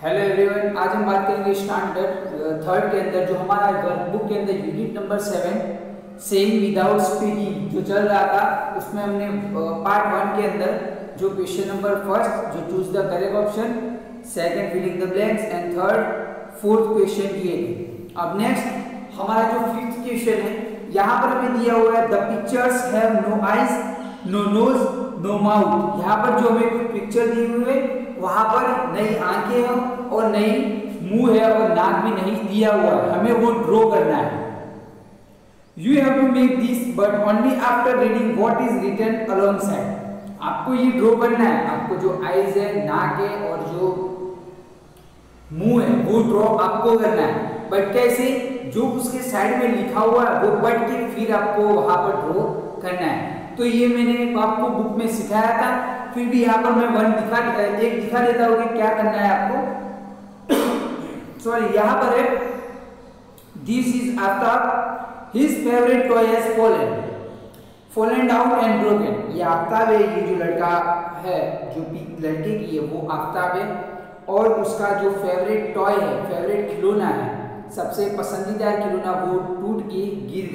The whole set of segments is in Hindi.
हेलो एवरीवन, आज हम बात करेंगे स्टैंडर्ड थर्ड के अंदर जो हमारा वर्कबुक के अंदर unit number 7 saying without speaking जो चल रहा था, उसमें हमने पार्ट 1 के अंदर जो क्वेश्चन नंबर फर्स्ट जो choose the correct option, second filling the blanks and third fourth question किए थे। अब नेक्स्ट हमारा जो फिफ्थ क्वेश्चन है, यहाँ पर हमें दिया हुआ है the pictures have no eyes, no nose, no mouth. यहाँ पर जो हमें पिक्चर दी हुई है वहां पर नई आंखें हैं और नई मुंह है और नाक भी नहीं दिया हुआ है, हमें वो ड्रॉ करना है। You have to make this but only after reading what is written alongside. आपको ये ड्रॉ करना है, आपको जो आईज है, नाक है और जो मुंह है वो ड्रॉ आपको करना है। बट कैसे? जो उसके साइड में लिखा हुआ है वो पढ़ के फिर आपको वहां पर ड्रॉ करना है। तो ये मैंने आपको बुक में सिखाया था, फिर भी यहाँ पर मैं एक दिखा देता हूँ कि क्या करना है आपको। सॉरी, यहाँ पर है this is Aftab, his favourite toy has fallen down and broken. ये आफ्ताब है, ये जो लड़का है जो लड़के की है वो आफ्ताब है और उसका जो फेवरेट टॉय है, फेवरेट खिलौना है, सबसे पसंदीदा खिलौना वो टूट के गिर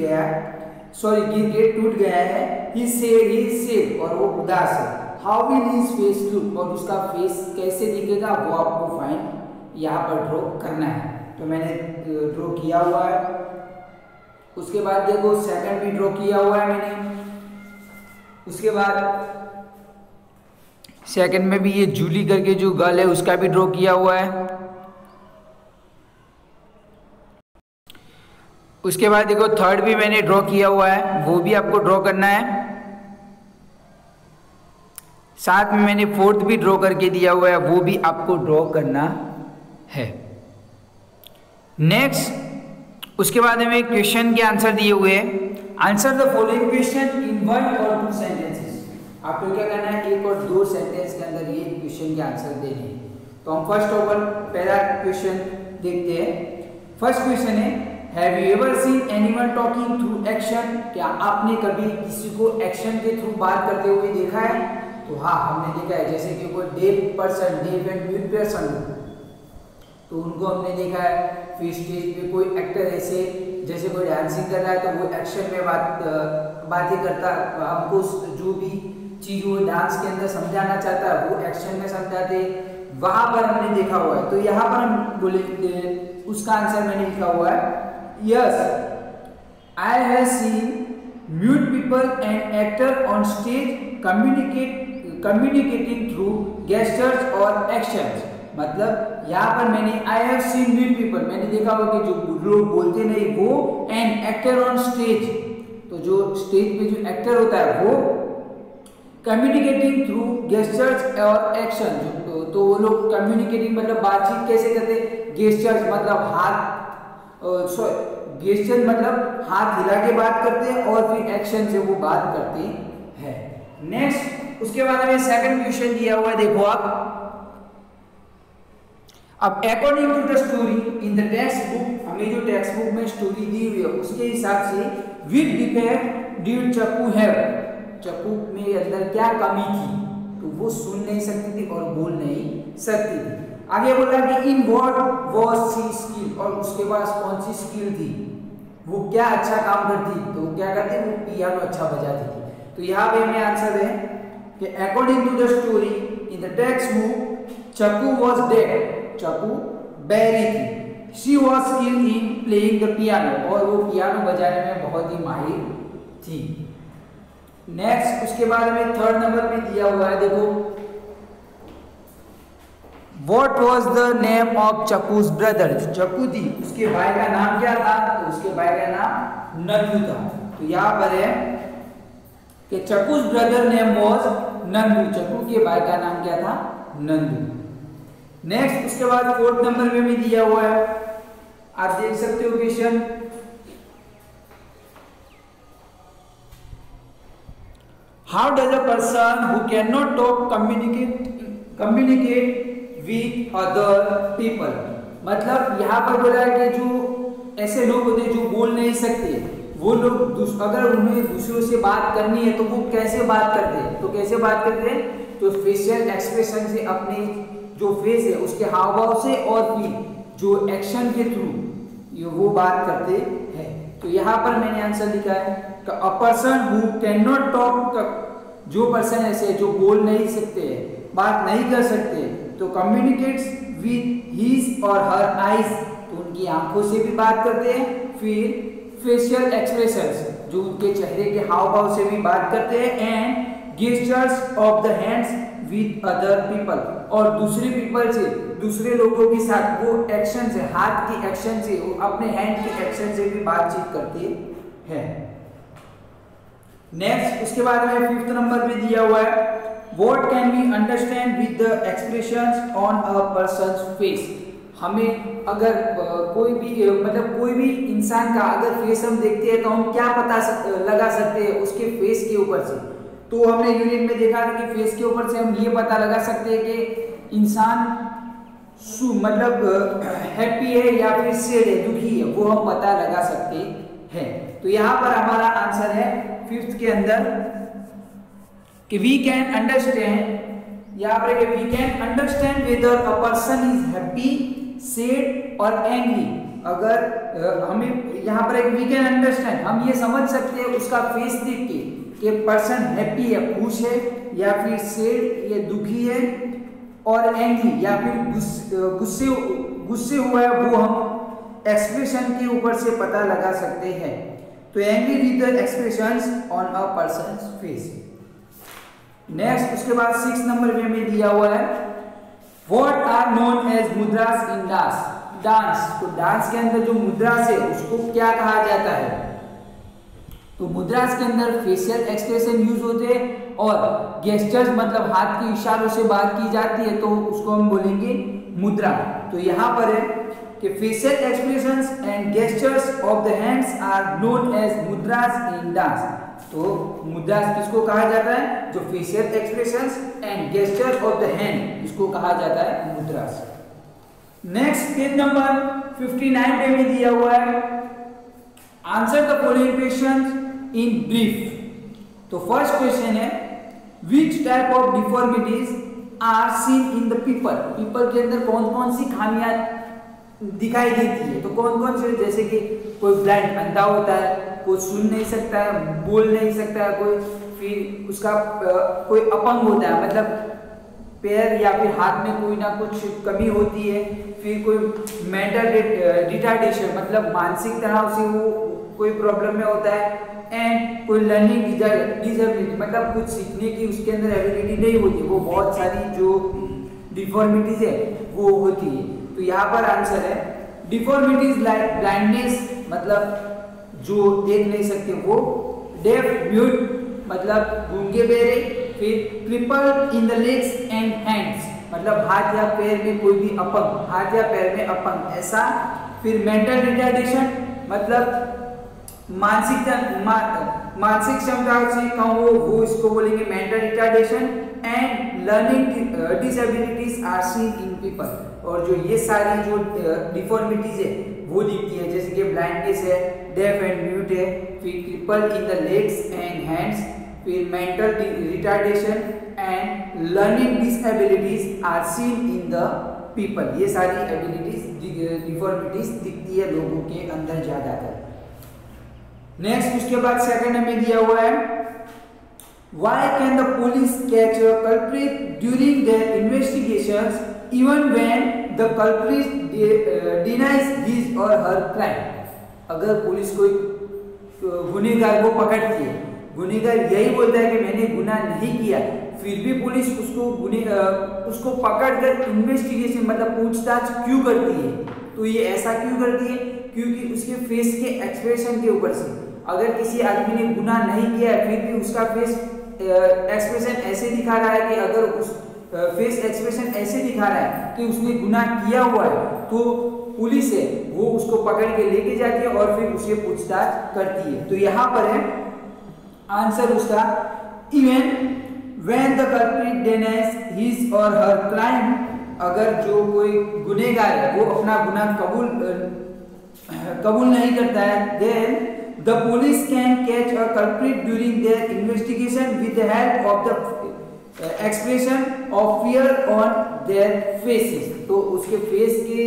के टूट गया है। ही सेड और वो उदास है। How will his face look, और उसका फेस कैसे दिखेगा वो आपको फाइंड यहाँ पर ड्रॉ करना है। तो मैंने ड्रॉ किया हुआ है। उसके बाद देखो सेकंड भी ड्रॉ किया हुआ है मैंने। उसके बाद सेकंड में भी ये जूली करके जो गर्ल है उसका भी ड्रॉ किया हुआ है। उसके बाद देखो थर्ड भी मैंने ड्रॉ किया हुआ है, वो भी आपको ड्रॉ करना है। साथ में मैंने फोर्थ भी ड्रॉ करके दिया हुआ है, वो भी आपको ड्रॉ करना है। नेक्स्ट उसके बाद हमें क्वेश्चन के आंसर दिए हुए हैं। Answer the following question in 1 और 2 सेंटेंसेस। आपको क्या करना है, 1 और 2 सेंटेंस के अंदर ये क्वेश्चन के आंसर देने हैं। तो हम फर्स्ट ओवर पहला क्वेश्चन देखते हैं। फर्स्ट क्वेश्चन है, have you ever seen animal talking through action? क्या आपने कभी किसी को एक्शन के थ्रू बात करते हुए देखा है? तो हाँ, हमने देखा है। जैसे कि कोई डेफ एंड म्यूट पर्सन तो उनको हमने देखा है। फिर स्टेज पे कोई एक्टर ऐसे जैसे कोई डांसिंग कर रहा है तो वो एक्शन में बातें करता, हमको जो भी चीज वो डांस के अंदर समझाना चाहता है वो एक्शन में समझाते, वहां पर हमने देखा हुआ है। तो यहाँ पर हम बोले उसका आंसर मैंने लिखा हुआ है, yes I have seen mute people and actor on stage communicating through gestures और एक्शंस। मतलब यहाँ पर मैंने I have seen mute people, मैंने देखा होगा कि जो लोग बोलते नहीं वो, एंड एक्टर ऑन स्टेज, तो जो स्टेज पे जो एक्टर होता है वो कम्युनिकेटिंग थ्रू गेस्चर्स और एक्शन। तो वो लोग कम्युनिकेटिंग मतलब बातचीत कैसे करते, गेस्चर्स मतलब गेस्चर मतलब हाथ हिला के बात करते हैं और फिर एक्शन से वो बात करते हैं। नेक्स्ट उसके बाद हमें सेकंड क्वेश्चन दिया हुआ है, देखो आप। अब according to the story in the text book, हमें जो टेक्स्ट बुक में स्टोरी दी हुई है उसके हिसाब से which defect did Chakku have, Chakku में अंदर क्या कमी थी? तो वो सुन नहीं सकती थी और बोल नहीं सकती थी। आगे बोला कि in what was she skill, और उसके पास कौन सी स्किल थी, वो क्या अच्छा काम करती, तो वो क्या करती, वो पियानो अच्छा बजाती थी। तो यहाँ पे हमें आंसर है कि according to the story in the text book Chakku was deaf, Chakku बैरी थी। She was skilled in playing the piano, और वो पियानो बजाने में बहुत ही माहिर थी। नेक्स्ट उसके बाद हमें थर्ड नंबर में दिया हुआ है, देखो What was the name of चक्कू's brother? जो चक्कू थी उसके भाई का नाम क्या था? तो उसके भाई का नाम नंदू था। तो यहाँ पर है कि चक्कू's brother name was नंदू, चक्कू के भाई का नाम क्या था? नंदू। नेक्स्ट उसके बाद फोर्थ नंबर में भी दिया हुआ है, आप देख सकते हो question. How does a person who cannot talk communicate with other people? मतलब यहाँ पर बोला है कि जो ऐसे लोग होते हैं जो बोल नहीं सकते, वो लोग अगर उन्हें दूसरों से बात करनी है तो वो कैसे बात करते हैं? तो कैसे बात करते हैं? तो फेशियल एक्सप्रेशन से अपनी जो फेस है उसके हाव भाव से और फिर जो एक्शन के थ्रू ये वो बात करते हैं। तो यहाँ पर मैंने आंसर लिखा है कि a person who can not talk, जो पर्सन ऐसे जो बोल नहीं सकते हैं, बात नहीं कर सकते, तो कम्युनिकेट्स विद हिज और हर आईज, तो उनकी आंखों से भी बात करते हैं। फिर फेशियल एक्सप्रेशंस, जो उनके चेहरे के हाव भाव से भी बात करते हैं। And gestures of the hands with other people, और दूसरे पीपल से, दूसरे लोगों के साथ वो एक्शन से, हाथ की एक्शन से, वो अपने हैंड के एक्शन से भी बातचीत करते हैं। नेक्स्ट उसके बाद में 5th नंबर पे दिया हुआ है what can we understand with the expressions on a person's face. हमें अगर कोई भी मतलब कोई भी इंसान का अगर फेस हम देखते हैं तो हम क्या पता लगा सकते हैं उसके फेस के ऊपर से। तो हमने यूनिट में देखा था कि फेस के ऊपर से हम ये पता लगा सकते हैं कि इंसान मतलब हैप्पी है या फिर सैड है, दुखी है, वो हम पता लगा सकते हैं। तो यहाँ पर हमारा आंसर है 5th के अंदर कि वी कैन अंडरस्टैंड, यहाँ पर we can understand whether a person is happy, sad और एंग्री। अगर हमें यहाँ पर एक वी कैन अंडरस्टैंड, हम ये समझ सकते हैं उसका फेस देख के कि पर्सन हैप्पी है, खुश है, या फिर सैड या दुखी है, और एंग्री या फिर गुस्से हुआ है, वो हम एक्सप्रेशन के ऊपर से पता लगा सकते हैं। तो angry with the expressions on a person's face. Next उसके बाद 6 नंबर में हमें दिया हुआ है what are known as mudras in dance. तो डांस के अंदर जो मुद्रास है उसको क्या कहा जाता है। तो मुद्रास के अंदर फेशियल एक्सप्रेशन यूज होते हैं और गेस्चर्स मतलब हाथ के इशारों से बात की जाती है, तो उसको हम बोलेंगे मुद्रा। तो यहाँ पर है कि facial expressions and gestures of the hands are known as mudras in dance. तो मुद्रास किसको कहा जाता है, जो facial expressions and gestures of the hand, इसको कहा जाता है मुद्रास। नेक्स्ट पेज नंबर 59 पे में दिया हुआ है answer the following questions in brief. तो फर्स्ट क्वेश्चन है which type of deformities are seen in the people. People के अंदर कौन कौन सी खामियां दिखाई देती है। तो कौन कौन से, जैसे कि कोई ब्लाइंड अंधा होता है, कोई सुन नहीं सकता है, बोल नहीं सकता है, कोई फिर उसका कोई अपंग होता है, मतलब पैर या फिर हाथ में कोई ना कुछ कमी होती है, फिर कोई मेंटल रिटार्डेशन मतलब मानसिक तनाव से वो कोई प्रॉब्लम में होता है, एंड कोई लर्निंग डिसेबिलिटी मतलब कुछ सीखने की उसके अंदर एबिलिटी नहीं होती, वो बहुत सारी जो डिफॉर्मिटीज है वो होती है। तो यहाँ पर आंसर है डिफॉर्मिटीज लाइक ब्लाइंडनेस मतलब जो देख नहीं सकते वो, डेफ म्यूट मतलब गूंगे बहरे, फिर cripple in the legs and hands मतलब हाथ या पैर में कोई भी अपंग, हाथ या पैर में अपंग ऐसा, फिर मेंटल रिटार्डेशन मतलब मानसिक क्षमताओं से कम हो, वो इसको बोलेंगे mental retardation, and learning disabilities are seen in people. और जो ये सारी जो डिफॉर्मिटीज है वो दिखती है, जैसे कि ब्लाइंडनेस है, डेफ एंड म्यूट है, फिर cripple in the legs and hands, फिर mental retardation and learning disabilities are seen in the people. ये सारी एबिलिटीज डिफॉर्मिटीज दिखती है लोगों के अंदर ज्यादातर। नेक्स्ट उसके बाद सेकंड में दिया हुआ है why can the police catch a culprit during there investigations even when the culprit denies his और हर क्राइम। अगर पुलिस कोई गुनहगार को पकड़ती है, गुनहगार यही बोलता है कि मैंने गुनाह नहीं किया, फिर भी पुलिस उसको पकड़कर इन्वेस्टिगेशन मतलब पूछताछ क्यों करती है। तो ये ऐसा क्यों करती है, क्योंकि उसके फेस के एक्सप्रेशन के ऊपर से, अगर किसी आदमी ने गुनाह नहीं किया है फिर भी उसका फेस एक्सप्रेशन ऐसे दिखा रहा है कि अगर उस फेस एक्सप्रेशन ऐसे दिखा रहा है कि उसने गुनाह किया हुआ है, तो पुलिस है वो उसको पकड़ के लेके जाती है और फिर उसे पूछताछ करती है। तो यहाँ पर है आंसर उसका even when the culprit denies his और हर क्राइम। अगर जो कोई गुनहगार है वो अपना गुनाह कबूल नहीं करता है, then the police can catch a culprit during their investigation with the help of the expression of fear on their faces, तो उसके फेस के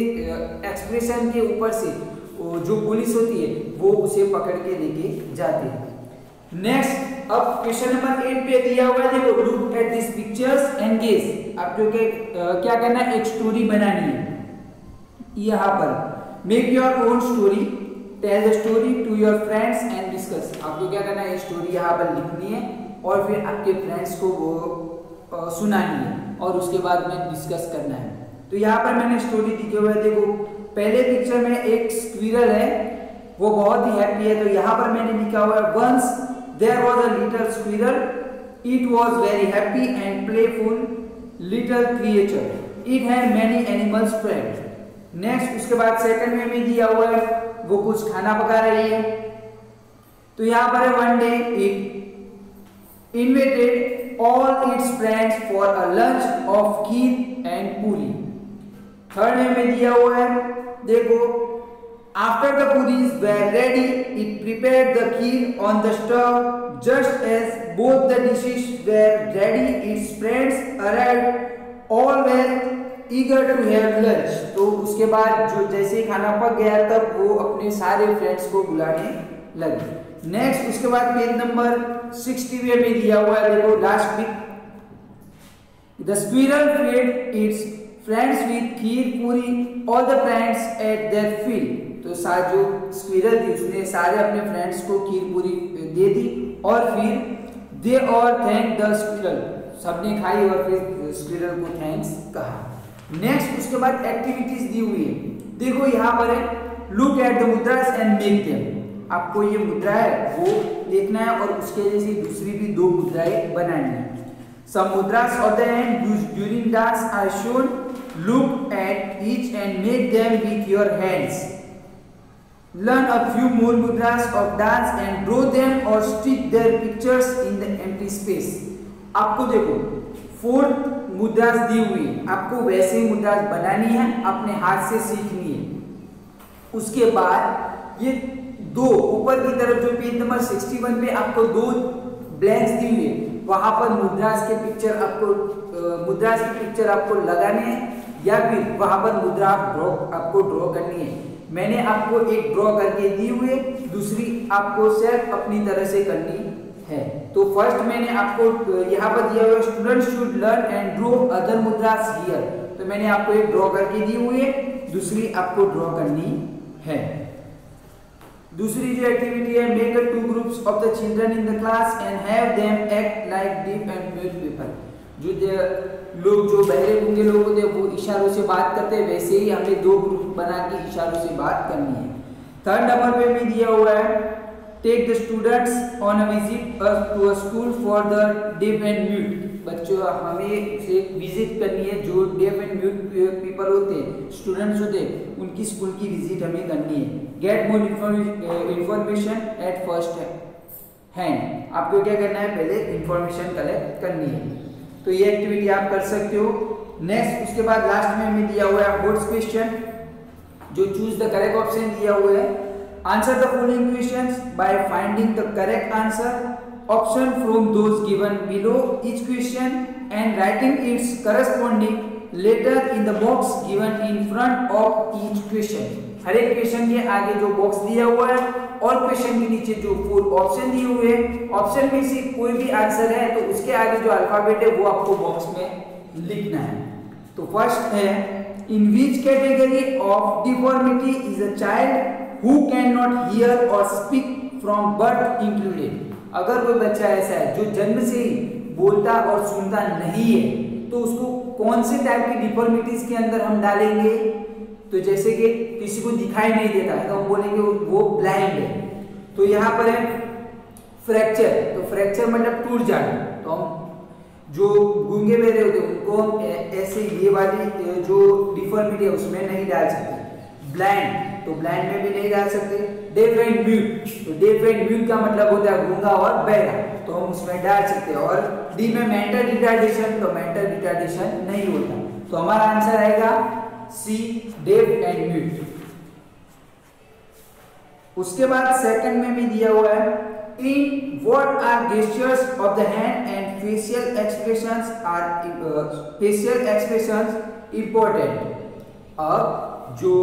एक्सप्रेशन के ऊपर से जो पुलिस होती है वो उसे पकड़ के लेके जाती है। नेक्स्ट, अब क्वेश्चन नंबर 8 पे दिया हुआ है, देखो look at this pictures and guess. आपको क्या करना है, एक स्टोरी बनानी है। यहाँ पर make your own story, tell the story to your friends and discuss. आपको क्या करना है, स्टोरी यहाँ पर लिखनी है और फिर आपके फ्रेंड्स को वो सुनानी है और उसके बाद में डिस्कस करना है। तो यहाँ पर मैंने स्टोरी लिखे हुए है। देखो पहले पिक्चर में एक स्क्विरल है, वो बहुत ही हैप्पी है। तो यहाँ पर मैंने लिखा हुआ है, once there was a little squirrel, it was very happy and playful little creature, it had many animals friends. Next, उसके बाद सेकंड में भी दिया हुआ है, वो कुछ खाना पका रही है। तो यहाँ पर है, one day it invited all its friends for a lunch of kheer and puri। Third में दिया हुआ है, देखो after the puris were ready it prepared the kheer on the stove, just as both the dishes were ready its friends arrived, all were eager to have lunch। तो उसके बाद जो जैसे ही खाना पक गया तब वो अपने सारे फ्रेंड्स को बुलाने लगे। नेक्स्ट, उसके बाद पेज नंबर 60 में दिया हुआ है, देखो last pic, the squirrel fed its friends with kheer puri, all the friends at their field. तो जो स्क्विरल थी उसने सारे अपने फ्रेंड्स को खीर पूरी दे दी और फिर दे और थैंक द स्क्विरल, सबने खाई और फिर स्क्विरल को थैंक्स कहा। नेक्स्ट, उसके बाद एक्टिविटीज दी हुई है। देखो यहाँ पर है, look at the मुद्रास and make them. आपको ये मुद्रा है वो देखना है और उसके जैसी दूसरी भी 2 मुद्राएं बनानी है। Some mudras of the hand used during dance are shown. Look at each and make them with your hands. Learn a few more mudras of dance and draw them or stick their pictures in the empty space। आपको देखो 4 मुद्रास दी हुई है, आपको वैसे ही मुद्रास बनानी है, अपने हाथ से सीखनी है। उसके बाद ये 2 ऊपर की तरफ जो पेज नंबर 61 पे आपको 2 ब्लैंक्स दी हुई है, वहां पर मुद्रास की पिक्चर आपको लगाने हैं या फिर वहां पर मुद्रा आपको ड्रॉ करनी है। मैंने आपको एक ड्रॉ करके दी हुई है, दूसरी आपको सिर्फ अपनी तरह से करनी है। तो फर्स्ट मैंने आपको यहाँ पर दिया हुआ है, students should learn and draw other मुद्रास here. तो मैंने आपको एक ड्रॉ करके दी हुई है, दूसरी आपको ड्रॉ करनी है। दूसरी जो एक्टिविटी है, make 2 groups of the children in the class and have them act like deaf and mute people. जो लोग जो बहरे गूंगे लोग होते हैं वो इशारों से बात करते हैं, वैसे ही हमें 2 ग्रुप बना के इशारों से बात करनी है। थर्ड नंबर पे भी दिया हुआ है, take the students on a visit to a school for the deaf and mute. बच्चों हमें एक विजिट करनी है, जो डेफ एंड म्यूट पीपल होते हैं, स्टूडेंट्स होते हैं, उनकी स्कूल की विजिट हमें करनी है। Get more information at first hand. आपको क्या करना है, पहले इंफॉर्मेशन कलेक्ट करनी है। तो ये एक्टिविटी आप कर सकते हो। नेक्स्ट, उसके बाद लास्ट में हमें दिया हुआ है व्हाट्स क्वेश्चन, जो चूज द करेक्ट ऑप्शन दिया हुआ है। Answer the following questions by finding the correct answer option from those given below each question and writing its corresponding letter in the box given in front of each question. हर एक क्वेश्चन के आगे जो बॉक्स दिया हुआ है और क्वेश्चन के नीचे जो 4 ऑप्शन दिए हुए हैं, ऑप्शन में से कोई भी आंसर है तो उसके आगे जो अल्फाबेट है वो आपको बॉक्स में लिखना है। तो फर्स्ट है, in which category of deformity is a child who can not hear or speak from birth included. अगर कोई बच्चा ऐसा है जो जन्म से ही बोलता और सुनता नहीं है, तो उसको कौन से टाइप की डिफॉर्मिटीज के अंदर हम डालेंगे? तो जैसे कि किसी को दिखाई नहीं देता है तो हम बोलेंगे वो ब्लाइंड है। तो यहाँ पर है फ्रैक्चर, तो फ्रैक्चर मतलब टूट जाना। तो हम जो गूंगे बहरे होते हैं उनको ऐसे ये वाली जो डिफॉर्मिटी है उसमें नहीं डाल सकते। ब्लाइंड, तो ब्लाइंड में भी नहीं डाल सकते। डेफ एंड म्यूट, तो डेफ एंड म्यूट का मतलब होता है गूंगा और बहरा, तो हम उसमें डाल सकते हैं। और डी में मेंटल रिटार्डेशन, तो मेंटल रिटार्डेशन नहीं होता। तो हमारा आंसर आएगा सी, डेफ एंड म्यूट। उसके बाद सेकंड में भी दिया हुआ है, in what are gestures of the hand and facial expressions important. अब जो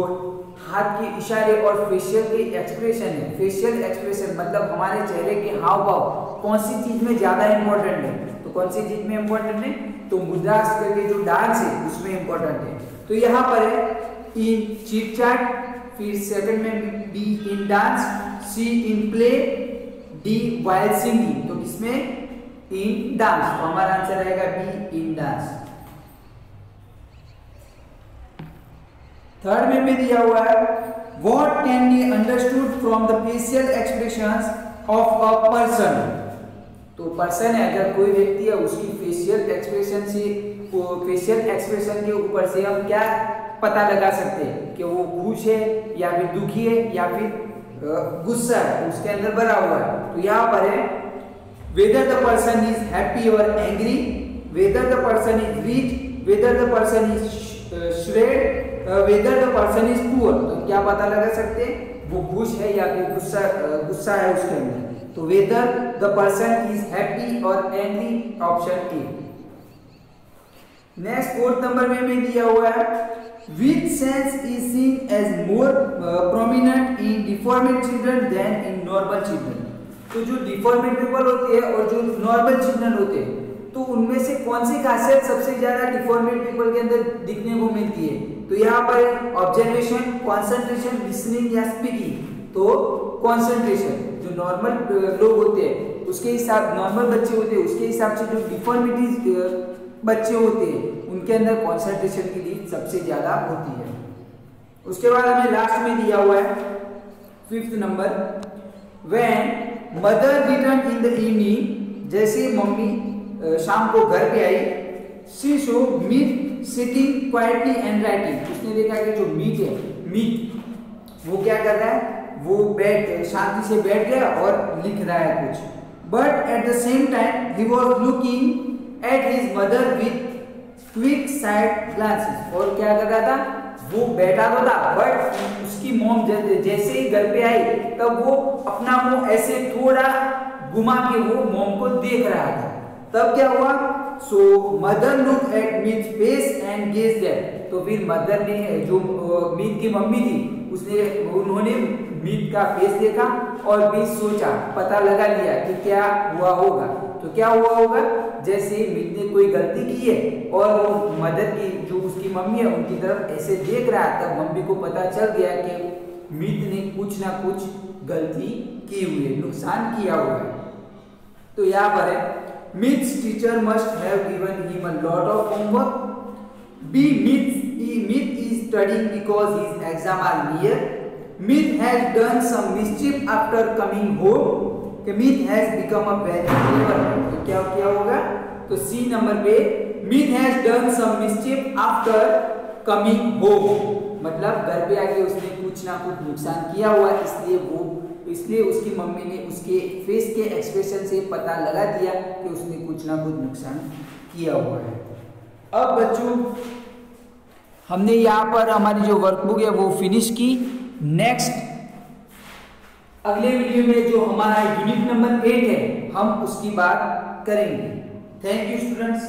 हाथ के इशारे और फेशियल के एक्सप्रेशन है, फेशियल एक्सप्रेशन मतलब हमारे चेहरे के हाव भाव कौन सी चीज में ज्यादा इंपॉर्टेंट है, तो कौन सी चीज में इंपॉर्टेंट है, तो मुद्रास करके जो डांस है उसमें इंपॉर्टेंट है। तो यहाँ पर है इन चिट चैट, फिर सेकंड में B in dance, C in play, D while singing. तो किसमें, इन डांस। तो हमारा आंसर रहेगा बी इन डांस। थर्ड में भी दिया हुआ है what can be understood from the facial expressions of a person. तो पर्सन है, अगर कोई व्यक्ति है उसकी फेशियल एक्सप्रेशन से, फेशियल एक्सप्रेशन के ऊपर से हम क्या पता लगा सकते हैं कि वो खुश है या फिर दुखी है या फिर गुस्सा है, उसके अंदर भरा हुआ है। तो यहाँ पर है whether the person is happy or angry, whether the person is rich, whether the person is shrewd, whether the person is poor. तो क्या पता लगा सकते हैं, वो खुश है या फिर गुस्सा है उसके अंदर। तो whether the person is happy or angry, option A. Next fourth number में भी दिया हुआ है which sense is seen as more prominent in deformed children than in normal children। तो जो डिफॉर्मेड पीपल होते हैं और जो नॉर्मल चिल्ड्रन होते हैं, तो उनमें से कौन सी खासियत सबसे ज्यादा डिफॉर्मेड पीपल के अंदर दिखने को मिलती है। तो यहाँ पर ऑब्जर्वेशन, कंसंट्रेशन, लिसनिंग या स्पीकिंग। तो कंसंट्रेशन, जो नॉर्मल लोग होते हैं उसके हिसाब, नॉर्मल बच्चे होते हैं उसके हिसाब से जो डिफॉर्मिटीज बच्चे होते हैं उनके अंदर कंसंट्रेशन की नीड सबसे ज्यादा होती है। उसके बाद हमें लास्ट में दिया हुआ है fifth number, when mother return in the evening, जैसे मम्मी शाम को घर पे आई, she saw Meet sitting quietly and writing. उसने देखा कि जो मीट है, मीट वो क्या कर रहा है, वो शांति से बैठ गया और लिख रहा है कुछ। But at the same time he was looking at his mother with quick side glances. और क्या कर रहा था, वो बैठा तो था बट उसकी मॉम जैसे ही घर पे आई तब वो अपना मुंह ऐसे थोड़ा घुमा के वो मॉम को देख रहा था। तब क्या हुआ, so mother look at Meet face and gaze that. तो फिर मदर ने, जो मीत की मम्मी थी, उन्होंने मीत का फेस देखा और भी सोचा, पता लगा लिया कि क्या हुआ होगा। तो क्या हुआ होगा, जैसे मीत ने कोई गलती की है और वो मदर की, जो उसकी मम्मी है उनकी तरफ ऐसे देख रहा है, तब मम्मी को पता चल गया कि मीत ने कुछ ना कुछ गलती की हुई है, नुकसान किया हुआ है। तो यहाँ पर है Meet's teacher must have given him a lot of homework. B. Meet is studying because his exams are near. Meet has done some mischief after coming home. Meet has become a very clever man. तो क्या क्या होगा, तो C नंबर पे Meet has done some mischief after coming home, मतलब घर पे आके उसने कुछ ना कुछ नुकसान किया हुआ, इसलिए उसकी मम्मी ने उसके फेस के एक्सप्रेशन से पता लगा दिया कि उसने कुछ ना कुछ नुकसान किया हुआ है। अब बच्चों हमने यहाँ पर हमारी जो वर्कबुक है वो फिनिश की। नेक्स्ट अगले वीडियो में जो हमारा यूनिट नंबर 8 है हम उसकी बात करेंगे। Thank you students.